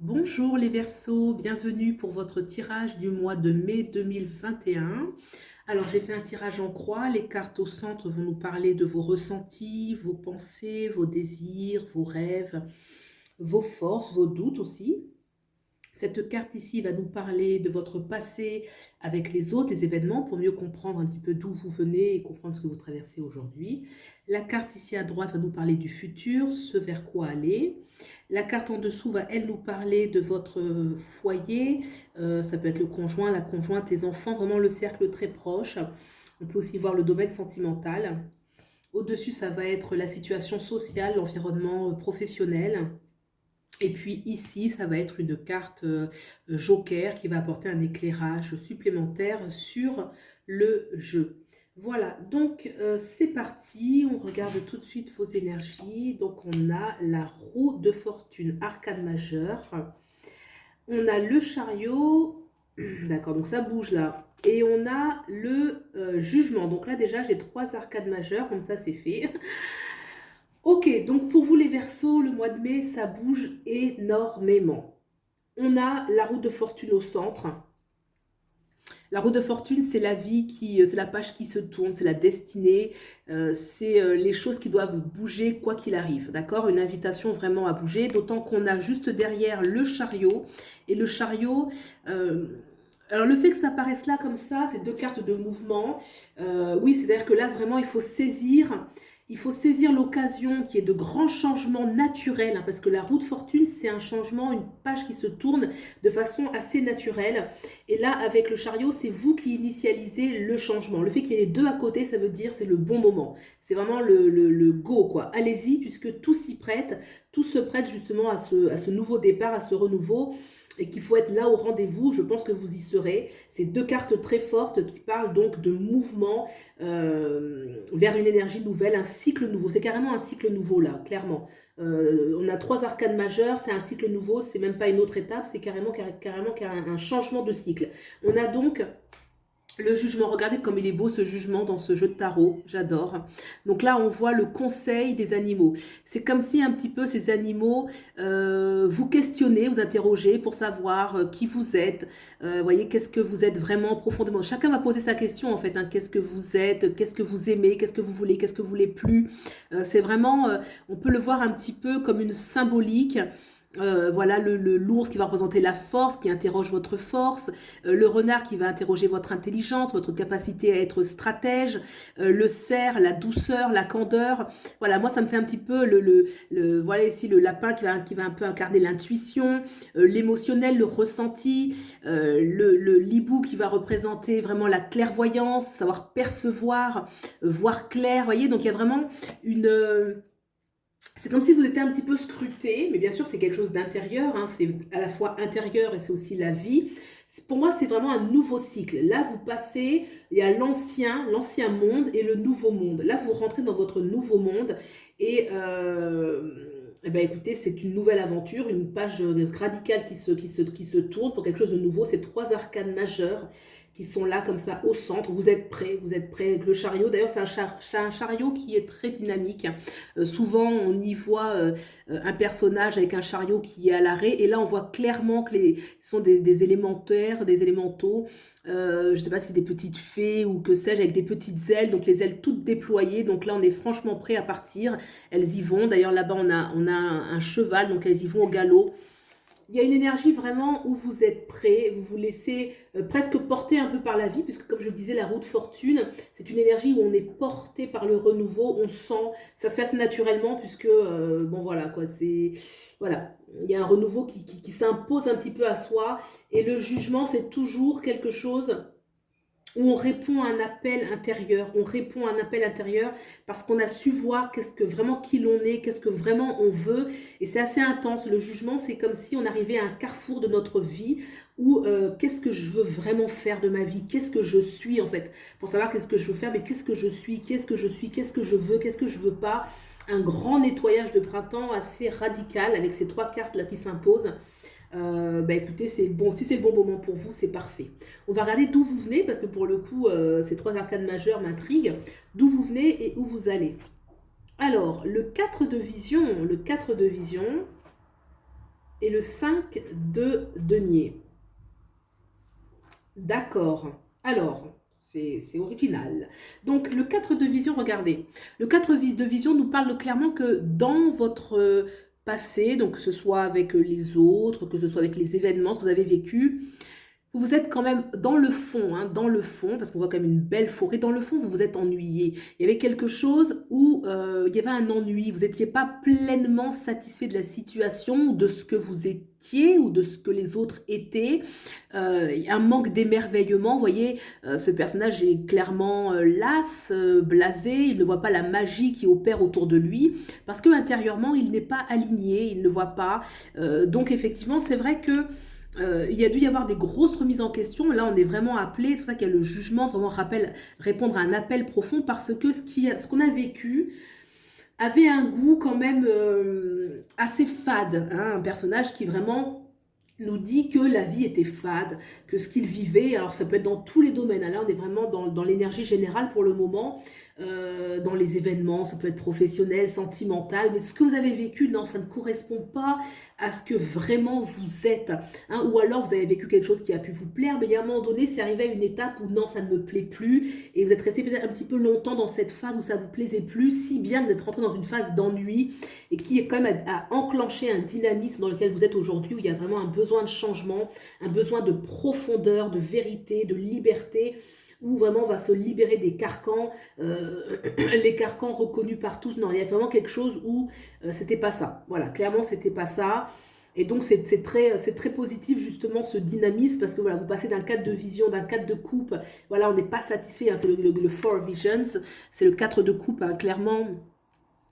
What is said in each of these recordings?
Bonjour les Verseaux, bienvenue pour votre tirage du mois de mai 2021. Alors j'ai fait un tirage en croix, les cartes au centre vont nous parler de vos ressentis, vos pensées, vos désirs, vos rêves, vos forces, vos doutes aussi. Cette carte ici va nous parler de votre passé avec les autres, les événements, pour mieux comprendre un petit peu d'où vous venez et comprendre ce que vous traversez aujourd'hui. La carte ici à droite va nous parler du futur, ce vers quoi aller. La carte en dessous va, elle, nous parler de votre foyer. Ça peut être le conjoint, la conjointe, les enfants, vraiment le cercle très proche. On peut aussi voir le domaine sentimental. Au-dessus, ça va être la situation sociale, l'environnement professionnel. Et puis ici, ça va être une carte joker qui va apporter un éclairage supplémentaire sur le jeu. Voilà, donc c'est parti, on regarde tout de suite vos énergies. Donc on a la roue de fortune, arcane majeure. On a le chariot, d'accord, donc ça bouge là. Et on a le jugement. Donc là déjà, j'ai trois arcades majeures, comme ça c'est fait. Ok, donc pour vous les Verseaux, le mois de mai, ça bouge énormément. On a la roue de fortune au centre. La roue de fortune, c'est la vie c'est la page qui se tourne, c'est la destinée, c'est les choses qui doivent bouger quoi qu'il arrive, d'accord? Une invitation vraiment à bouger, d'autant qu'on a juste derrière le chariot. Et le chariot, alors le fait que ça apparaisse là comme ça, c'est deux cartes de mouvement. Oui, c'est-à-dire que là, vraiment, il faut saisir l'occasion qui est de grands changements naturels, hein, parce que la roue de fortune, c'est un changement, une page qui se tourne de façon assez naturelle. Et là, avec le chariot, c'est vous qui initialisez le changement. Le fait qu'il y ait les deux à côté, ça veut dire c'est le bon moment. C'est vraiment le go, quoi. Allez-y, puisque tout s'y prête, tout se prête justement à ce nouveau départ, à ce renouveau et qu'il faut être là au rendez-vous, je pense que vous y serez. C'est deux cartes très fortes qui parlent donc de mouvement vers une énergie nouvelle, un cycle nouveau. C'est carrément un cycle nouveau là, clairement. On a trois arcanes majeures, c'est un cycle nouveau, c'est même pas une autre étape, c'est carrément un changement de cycle. On a donc le jugement, regardez comme il est beau ce jugement dans ce jeu de tarot, j'adore. Donc là, on voit le conseil des animaux. C'est comme si un petit peu ces animaux vous questionnez, vous interrogez pour savoir qui vous êtes. Voyez, qu'est-ce que vous êtes vraiment profondément. Chacun va poser sa question en fait. Hein. Qu'est-ce que vous êtes, qu'est-ce que vous aimez, qu'est-ce que vous voulez, qu'est-ce que vous voulez plus. C'est vraiment, on peut le voir un petit peu comme une symbolique. Voilà l'ours qui va représenter la force, qui interroge votre force, le renard qui va interroger votre intelligence, votre capacité à être stratège, le cerf, la douceur, la candeur. Voilà, moi ça me fait un petit peu voilà ici le lapin qui va un peu incarner l'intuition, l'émotionnel, le ressenti, le hibou qui va représenter vraiment la clairvoyance, savoir percevoir, voir clair. Vous voyez, donc il y a vraiment c'est comme si vous étiez un petit peu scruté, mais bien sûr c'est quelque chose d'intérieur, hein, c'est à la fois intérieur et c'est aussi la vie. Pour moi c'est vraiment un nouveau cycle. Là vous passez, il y a l'ancien monde et le nouveau monde. Là vous rentrez dans votre nouveau monde et ben écoutez, c'est une nouvelle aventure, une page radicale qui se tourne pour quelque chose de nouveau. C'est trois arcanes majeures qui sont là comme ça au centre. Vous êtes prêts avec le chariot. D'ailleurs, c'est un chariot qui est très dynamique. Souvent, on y voit un personnage avec un chariot qui est à l'arrêt. Et là, on voit clairement que ce sont des élémentaires, des élémentaux. Je ne sais pas si c'est des petites fées ou que sais-je, avec des petites ailes. Donc, les ailes toutes déployées. Donc là, on est franchement prêt à partir. Elles y vont. D'ailleurs, là-bas, on a un cheval. Donc, elles y vont au galop. Il y a une énergie vraiment où vous êtes prêt, vous vous laissez presque porter un peu par la vie, puisque comme je le disais, la roue de fortune, c'est une énergie où on est porté par le renouveau, on sent, ça se fait assez naturellement, puisque, bon voilà, quoi, voilà, il y a un renouveau qui s'impose un petit peu à soi, et le jugement, c'est toujours quelque chose où on répond à un appel intérieur parce qu'on a su voir qu'est-ce que vraiment qui l'on est, qu'est-ce que vraiment on veut, et c'est assez intense. Le jugement, c'est comme si on arrivait à un carrefour de notre vie où qu'est-ce que je veux vraiment faire de ma vie, qu'est-ce que je suis en fait, pour savoir qu'est-ce que je veux faire, mais qu'est-ce que je suis, qu'est-ce que je suis, qu'est-ce que je veux, qu'est-ce que je veux pas. Un grand nettoyage de printemps assez radical avec ces trois cartes là qui s'imposent. Bah écoutez, c'est bon, si c'est le bon moment pour vous, c'est parfait. On va regarder d'où vous venez, parce que pour le coup, ces trois arcanes majeures m'intriguent. D'où vous venez et où vous allez. Alors, le 4 de vision, et le 5 de denier. D'accord. Alors, c'est original. Donc, le 4 de vision, regardez. Le 4 de vision nous parle clairement que dans votre passé, donc que ce soit avec les autres, que ce soit avec les événements, ce que vous avez vécu, vous êtes quand même dans le fond, hein, dans le fond, parce qu'on voit quand même une belle forêt. Dans le fond, vous vous êtes ennuyé. Il y avait quelque chose où il y avait un ennui. Vous n'étiez pas pleinement satisfait de la situation, ou de ce que vous étiez, ou de ce que les autres étaient. Un manque d'émerveillement. Vous voyez, ce personnage est clairement las, blasé. Il ne voit pas la magie qui opère autour de lui, parce que intérieurement, il n'est pas aligné, il ne voit pas. Donc effectivement, c'est vrai que il y a dû y avoir des grosses remises en question. Là, on est vraiment appelé, c'est pour ça qu'il y a le jugement, vraiment répondre à un appel profond, parce que ce qu'on a vécu avait un goût quand même assez fade. Hein, un personnage qui vraiment nous dit que la vie était fade, que ce qu'il vivait, alors ça peut être dans tous les domaines, hein, là on est vraiment dans l'énergie générale pour le moment, dans les événements, ça peut être professionnel, sentimental, mais ce que vous avez vécu, non, ça ne correspond pas à ce que vraiment vous êtes, hein, ou alors vous avez vécu quelque chose qui a pu vous plaire, mais il y a un moment donné, c'est arrivé à une étape où non, ça ne me plaît plus, et vous êtes resté peut-être un petit peu longtemps dans cette phase où ça vous plaisait plus, si bien que vous êtes rentré dans une phase d'ennui, et qui est quand même à enclencher un dynamisme dans lequel vous êtes aujourd'hui, où il y a vraiment un besoin de changement, un besoin de profondeur, de vérité, de liberté, où vraiment on va se libérer des carcans, les carcans reconnus par tous. Non, il y a vraiment quelque chose où c'était pas ça. Voilà, clairement c'était pas ça. Et donc c'est très positif justement ce dynamisme, parce que voilà, vous passez d'un cadre de vision, d'un cadre de coupe, voilà, on n'est pas satisfait, hein, c'est le Four Visions, c'est le 4 de coupe, hein, clairement.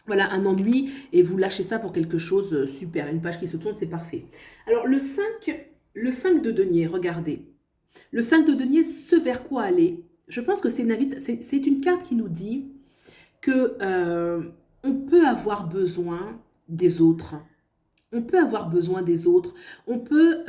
Voilà, un ennui, et vous lâchez ça pour quelque chose de super. Une page qui se tourne, c'est parfait. Alors, le cinq de denier, regardez. Le 5 de denier, ce vers quoi aller? Je pense que c'est une carte qui nous dit que on peut avoir besoin des autres. On peut avoir besoin des autres, on peut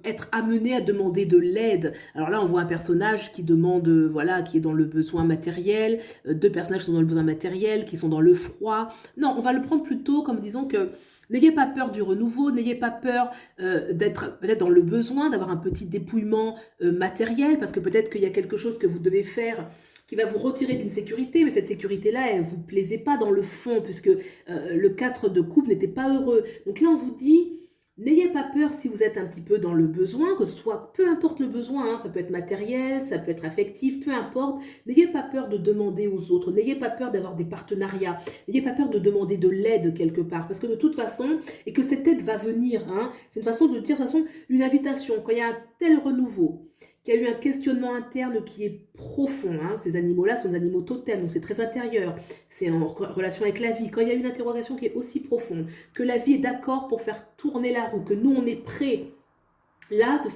être amené à demander de l'aide. Alors là, on voit un personnage qui demande, voilà, qui est dans le besoin matériel, deux personnages qui sont dans le besoin matériel, qui sont dans le froid. Non, on va le prendre plutôt comme disons que n'ayez pas peur du renouveau, n'ayez pas peur d'être peut-être dans le besoin, d'avoir un petit dépouillement matériel, parce que peut-être qu'il y a quelque chose que vous devez faire qui va vous retirer d'une sécurité, mais cette sécurité-là, elle ne vous plaisait pas dans le fond, puisque le 4 de coupe n'était pas heureux. Donc là, on vous dit, n'ayez pas peur si vous êtes un petit peu dans le besoin, que ce soit, peu importe le besoin, hein, ça peut être matériel, ça peut être affectif, peu importe, n'ayez pas peur de demander aux autres, n'ayez pas peur d'avoir des partenariats, n'ayez pas peur de demander de l'aide quelque part, parce que de toute façon, et que cette aide va venir, hein, c'est une façon de dire, de toute façon, une invitation, quand il y a un tel renouveau, qu'il y a eu un questionnement interne qui est profond. Hein. Ces animaux-là sont des animaux totems, donc c'est très intérieur. C'est en relation avec la vie. Quand il y a une interrogation qui est aussi profonde, que la vie est d'accord pour faire tourner la roue, que nous, on est prêts. Là, ce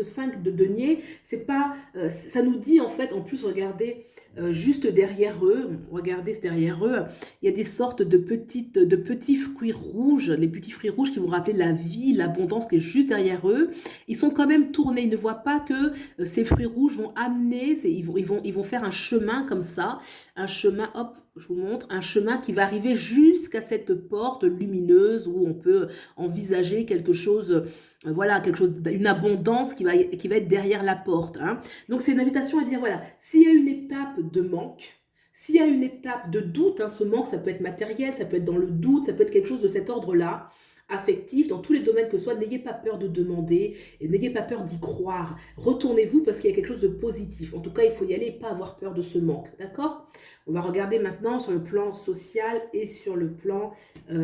5 de denier, c'est pas, ça nous dit en fait, en plus, regardez, juste derrière eux, regardez derrière eux, il y a des sortes de petits fruits rouges, les petits fruits rouges qui vont rappeler la vie, l'abondance qui est juste derrière eux. Ils sont quand même tournés, ils ne voient pas que ces fruits rouges vont amener, ils vont faire un chemin comme ça, un chemin, hop, je vous montre, un chemin qui va arriver jusqu'à cette porte lumineuse où on peut envisager quelque chose, voilà, quelque chose, une abondance qui va être derrière la porte. Hein. Donc c'est une invitation à dire, voilà, s'il y a une étape de manque, s'il y a une étape de doute, hein, ce manque, ça peut être matériel, ça peut être dans le doute, ça peut être quelque chose de cet ordre-là, affectif, dans tous les domaines que ce soit, n'ayez pas peur de demander, et n'ayez pas peur d'y croire. Retournez-vous parce qu'il y a quelque chose de positif. En tout cas, il faut y aller et pas avoir peur de ce manque. D'accord? On va regarder maintenant sur le plan social et sur le plan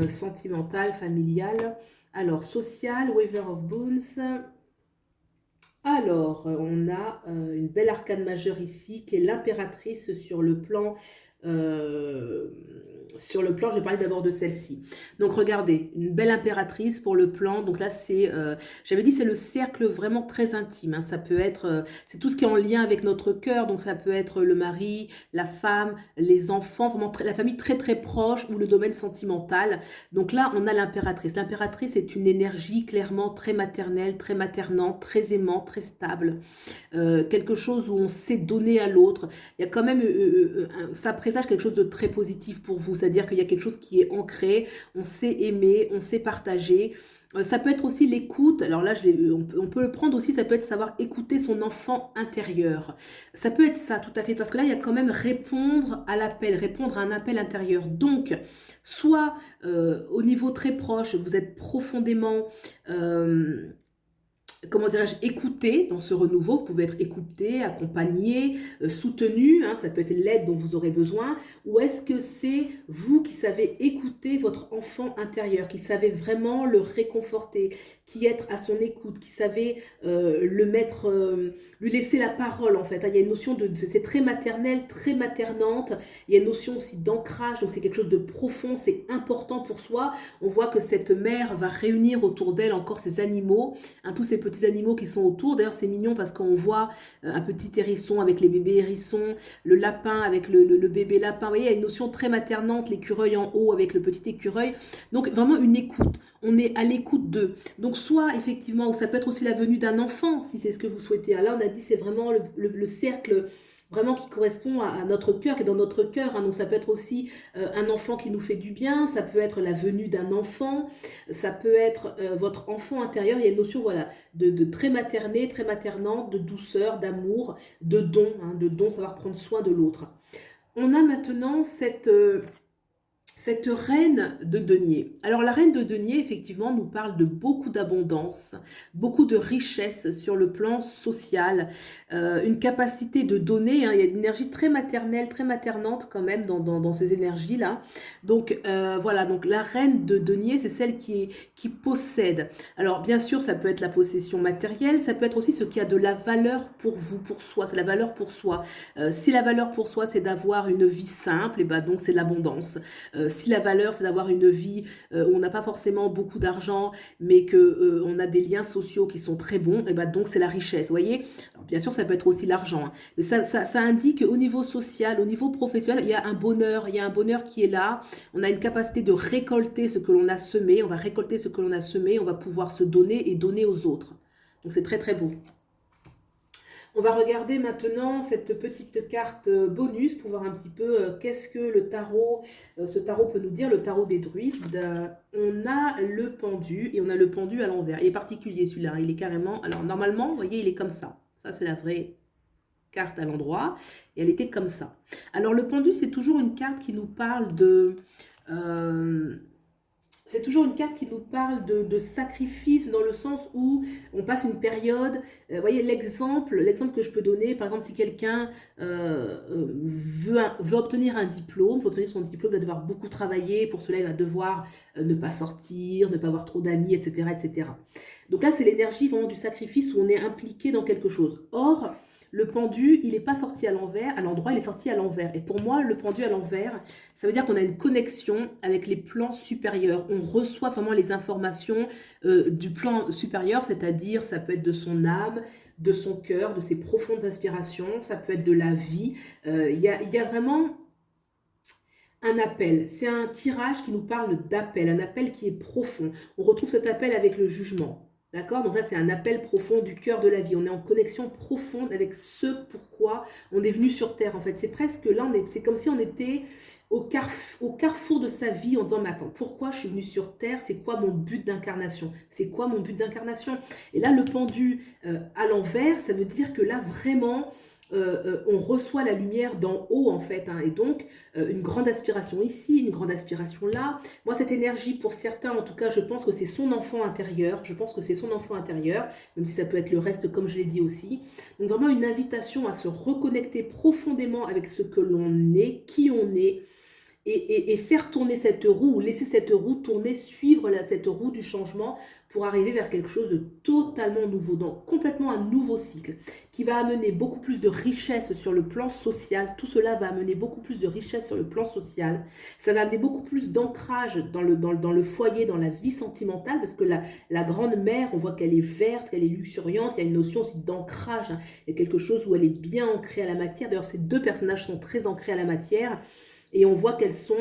sentimental, familial. Alors, social, Waver of Boons. Alors, on a une belle arcane majeure ici, qui est l'impératrice euh, sur le plan, je vais parler d'abord de celle-ci. Donc, regardez, une belle impératrice pour le plan. Donc là, j'avais dit, c'est le cercle vraiment très intime. Hein. Ça peut être, c'est tout ce qui est en lien avec notre cœur. Donc, ça peut être le mari, la femme, les enfants, vraiment la famille très, très proche ou le domaine sentimental. Donc là, on a l'impératrice. L'impératrice est une énergie clairement très maternelle, très maternante, très aimante, très stable. Quelque chose où on sait donner à l'autre. Il y a quand même, ça présente présage quelque chose de très positif pour vous, c'est-à-dire qu'il y a quelque chose qui est ancré, on sait aimer, on sait partager. Ça peut être aussi l'écoute, alors là on peut le prendre aussi, ça peut être savoir écouter son enfant intérieur. Ça peut être ça tout à fait, parce que là il y a quand même répondre à l'appel, répondre à un appel intérieur. Donc, soit au niveau très proche, vous êtes profondément... comment dirais-je, écouté dans ce renouveau. Vous pouvez être écouté, accompagné, soutenu, hein, ça peut être l'aide dont vous aurez besoin, ou est-ce que c'est vous qui savez écouter votre enfant intérieur, qui savez vraiment le réconforter, qui êtes à son écoute, qui savez le mettre, lui laisser la parole en fait, hein. Il y a une notion c'est très maternel, très maternante, il y a une notion aussi d'ancrage, donc c'est quelque chose de profond, c'est important pour soi. On voit que cette mère va réunir autour d'elle encore ses animaux, hein, tous ces petits animaux qui sont autour. D'ailleurs, c'est mignon parce qu'on voit un petit hérisson avec les bébés hérissons, le lapin avec le bébé lapin. Vous voyez, il y a une notion très maternante, l'écureuil en haut avec le petit écureuil. Donc, vraiment une écoute. On est à l'écoute d'eux. Donc, soit effectivement, ou ça peut être aussi la venue d'un enfant, si c'est ce que vous souhaitez. Alors là, on a dit c'est vraiment le cercle vraiment qui correspond à notre cœur, qui est dans notre cœur, hein. Donc ça peut être aussi un enfant qui nous fait du bien, ça peut être la venue d'un enfant, ça peut être votre enfant intérieur. Il y a une notion voilà, de très maternée, très maternante, de douceur, d'amour, hein, de don, savoir prendre soin de l'autre. On a maintenant cette reine de denier. Alors la reine de denier, effectivement, nous parle de beaucoup d'abondance, beaucoup de richesse sur le plan social, une capacité de donner, hein. Il y a une énergie très maternelle, très maternante quand même dans ces énergies-là. Donc voilà, donc la reine de denier, c'est celle qui possède. Alors bien sûr, ça peut être la possession matérielle, ça peut être aussi ce qui a de la valeur pour vous, pour soi, c'est la valeur pour soi. Si la valeur pour soi, c'est d'avoir une vie simple, et ben donc c'est l'abondance. Si la valeur, c'est d'avoir une vie où on n'a pas forcément beaucoup d'argent, mais que on a des liens sociaux qui sont très bons, et ben donc c'est la richesse, vous voyez. Alors, bien sûr, ça peut être aussi l'argent, hein, mais ça indique qu'au niveau social, au niveau professionnel, il y a un bonheur qui est là. On a une capacité de récolter ce que l'on a semé, on va récolter ce que l'on a semé, on va pouvoir se donner et donner aux autres. Donc c'est très très beau. On va regarder maintenant cette petite carte bonus pour voir un petit peu qu'est-ce que le tarot, ce tarot peut nous dire, le tarot des druides. On a le pendu et on a le pendu à l'envers. Il est particulier celui-là, il est carrément... Alors normalement, vous voyez, il est comme ça. Ça, c'est la vraie carte à l'endroit et elle était comme ça. Alors le pendu, c'est toujours une carte qui nous parle de... c'est toujours une carte qui nous parle de sacrifice dans le sens où on passe une période. Vous voyez l'exemple que je peux donner, par exemple si quelqu'un veut obtenir un diplôme, veut obtenir son diplôme, il va devoir beaucoup travailler, pour cela il va devoir ne pas sortir, ne pas avoir trop d'amis, etc., etc. Donc là c'est l'énergie vraiment du sacrifice où on est impliqué dans quelque chose. Or, le pendu, il n'est pas sorti à l'envers, à l'endroit, il est sorti à l'envers. Et pour moi, le pendu à l'envers, ça veut dire qu'on a une connexion avec les plans supérieurs. On reçoit vraiment les informations du plan supérieur, c'est-à-dire ça peut être de son âme, de son cœur, de ses profondes aspirations, ça peut être de la vie. Il y a vraiment un appel. C'est un tirage qui nous parle d'appel, un appel qui est profond. On retrouve cet appel avec le jugement. D'accord? Donc là, c'est un appel profond du cœur de la vie. On est en connexion profonde avec ce pourquoi on est venu sur Terre. En fait, c'est presque là, c'est comme si on était au carrefour de sa vie en disant, mais attends, pourquoi je suis venu sur Terre? C'est quoi mon but d'incarnation? C'est quoi mon but d'incarnation? Et là, le pendu à l'envers, ça veut dire que là, vraiment... on reçoit la lumière d'en haut en fait, hein, et donc une grande aspiration ici, une grande aspiration là. Moi cette énergie pour certains en tout cas je pense que c'est son enfant intérieur, même si ça peut être le reste comme je l'ai dit aussi. Donc vraiment une invitation à se reconnecter profondément avec ce que l'on est, qui on est, et faire tourner cette roue, laisser cette roue tourner, suivre cette roue du changement pour arriver vers quelque chose de totalement nouveau, donc complètement un nouveau cycle qui va amener beaucoup plus de richesse sur le plan social. Tout cela va amener beaucoup plus de richesse sur le plan social. Ça va amener beaucoup plus d'ancrage dans le foyer, dans la vie sentimentale, parce que la grande mère, on voit qu'elle est verte, qu'elle est luxuriante, il y a une notion aussi d'ancrage, hein. Il y a quelque chose où elle est bien ancrée à la matière. D'ailleurs, ces deux personnages sont très ancrés à la matière. Et on voit qu'elles sont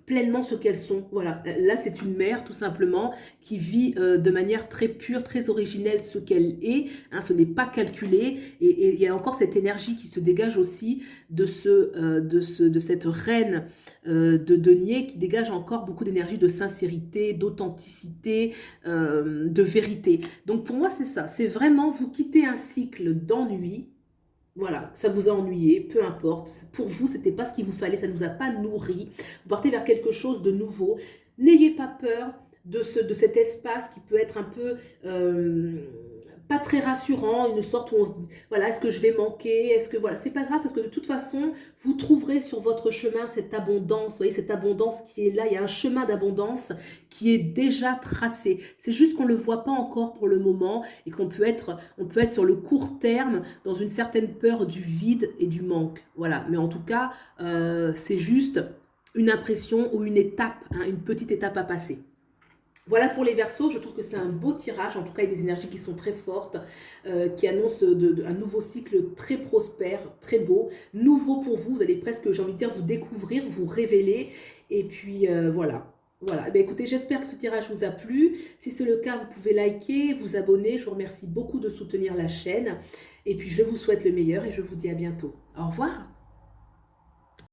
pleinement ce qu'elles sont. Voilà, là c'est une mère tout simplement qui vit de manière très pure, très originelle ce qu'elle est, hein, ce n'est pas calculé et il y a encore cette énergie qui se dégage aussi de cette reine de denier qui dégage encore beaucoup d'énergie de sincérité, d'authenticité, de vérité. Donc pour moi c'est ça, c'est vraiment vous quittez un cycle d'ennui. Voilà, ça vous a ennuyé, peu importe. Pour vous, c'était pas ce qu'il vous fallait, ça ne vous a pas nourri. Vous partez vers quelque chose de nouveau. N'ayez pas peur de cet espace qui peut être un peu pas très rassurant, une sorte où on se dit, voilà, est-ce que je vais manquer? Est-ce que voilà, c'est pas grave parce que de toute façon, vous trouverez sur votre chemin cette abondance, vous voyez, cette abondance qui est là. Il y a un chemin d'abondance qui est déjà tracé. C'est juste qu'on ne le voit pas encore pour le moment et on peut être sur le court terme dans une certaine peur du vide et du manque. Voilà, mais en tout cas, c'est juste une impression ou une étape, hein, une petite étape à passer. Voilà pour les Verseaux, je trouve que c'est un beau tirage, en tout cas avec des énergies qui sont très fortes, qui annoncent un nouveau cycle très prospère, très beau, nouveau pour vous, vous allez presque, j'ai envie de dire, vous découvrir, vous révéler, et puis voilà. Voilà, eh bien, écoutez, j'espère que ce tirage vous a plu. Si c'est le cas, vous pouvez liker, vous abonner. Je vous remercie beaucoup de soutenir la chaîne. Et puis, je vous souhaite le meilleur et je vous dis à bientôt. Au revoir.